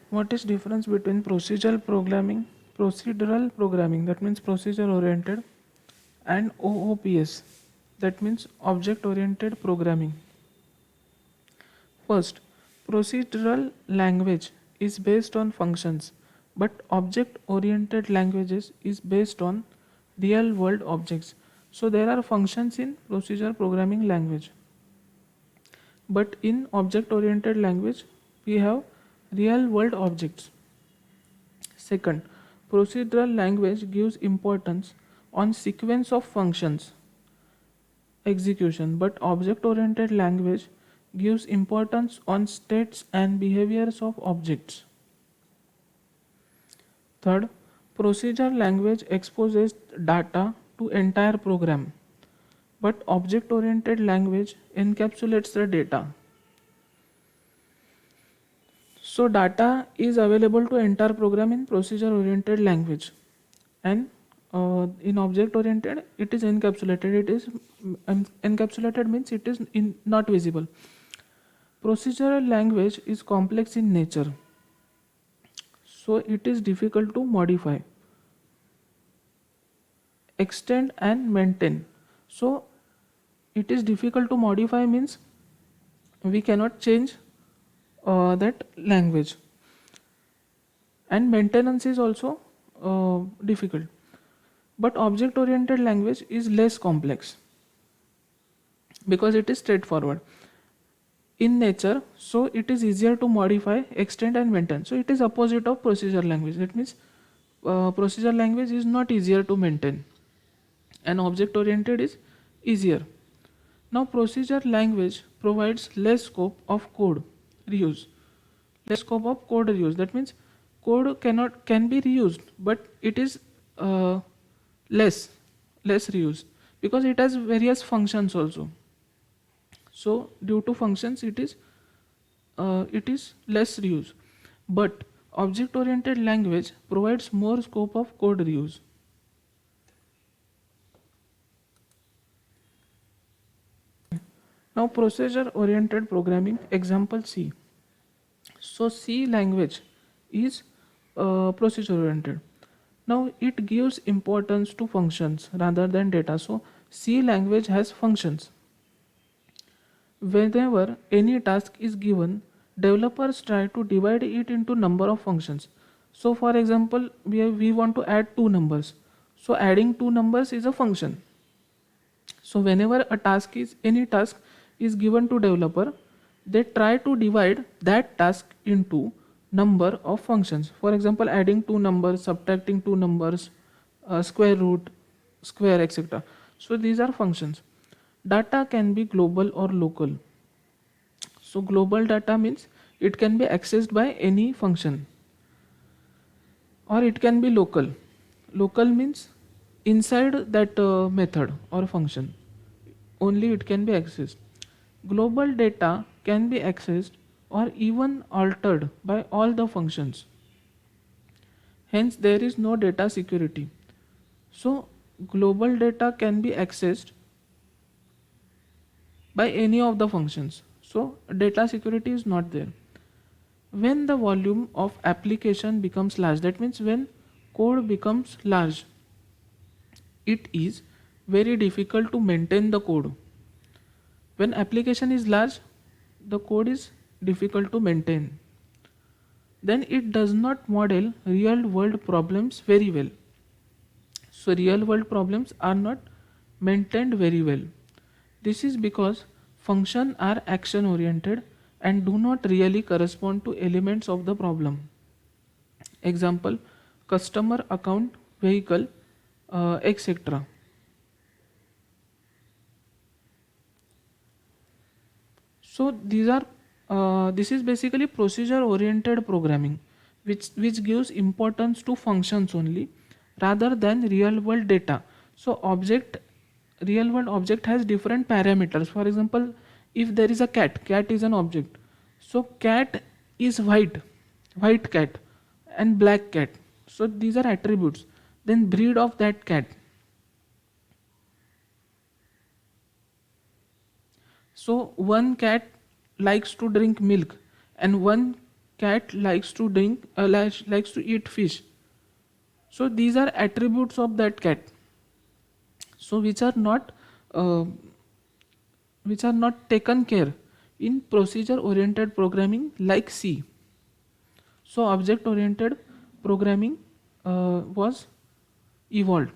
What is difference between procedural programming, that means procedure oriented, and OOPS, that means object oriented programming? First, procedural language is based on functions, but object oriented languages is based on real world objects. So there are functions in procedure programming language, but in object oriented language we have real world objects. Second, procedural language gives importance on sequence of functions execution, but object oriented language gives importance on states and behaviors of objects. Third, procedure language exposes data to entire program, but object oriented language encapsulates the data. So data is available to entire program in procedure oriented language, and in object oriented it is encapsulated. It is encapsulated means it is not visible. Procedural language is complex in nature, so it is difficult to modify, extend and maintain. So it is difficult to modify means we cannot change that language, and maintenance is also difficult. But object oriented language is less complex because it is straightforward in nature, so it is easier to modify, extend and maintain. So it is opposite of procedure language. That means procedure language is not easier to maintain and object oriented is easier. Now procedure language provides less scope of code reuse. Less scope of code reuse, that means code can be reused, but it is uh, less reuse because it has various functions also. So due to functions it is less reuse, but object oriented language provides more scope of code reuse. Now procedure oriented programming, example C. So C language is procedure oriented. Now it gives importance to functions rather than data. So C language has functions. Whenever any task is given, developers try to divide it into number of functions. So for example, we want to add two numbers. So adding two numbers is a function. So whenever any task is given to developer, they try to divide that task into number of functions. For example, adding two numbers, subtracting two numbers, square root, square, etc. So these are functions. Data can be global or local. So global data means it can be accessed by any function, or it can be local. Local means inside that method or function only it can be accessed. Global data can be accessed or even altered by all the functions. Hence there is no data security. So global data can be accessed by any of the functions. So data security is not there. When the volume of application becomes large, that means when code becomes large, it is very difficult to maintain the code. When application is large, the code is difficult to maintain. Then it does not model real world problems very well. So real world problems are not maintained very well. This is because functions are action oriented and do not really correspond to elements of the problem. Example: customer account, vehicle, etc. So this is basically procedure oriented programming, which gives importance to functions only rather than real world data. So real world object has different parameters. For example, if there is a cat is an object. So cat is white cat and black cat. So these are attributes. Then breed of that cat. So one cat likes to drink milk and one cat likes to drink likes to eat fish. So these are attributes of that cat, so uh, which are not taken care in procedure oriented programming like C. So object oriented programming was evolved.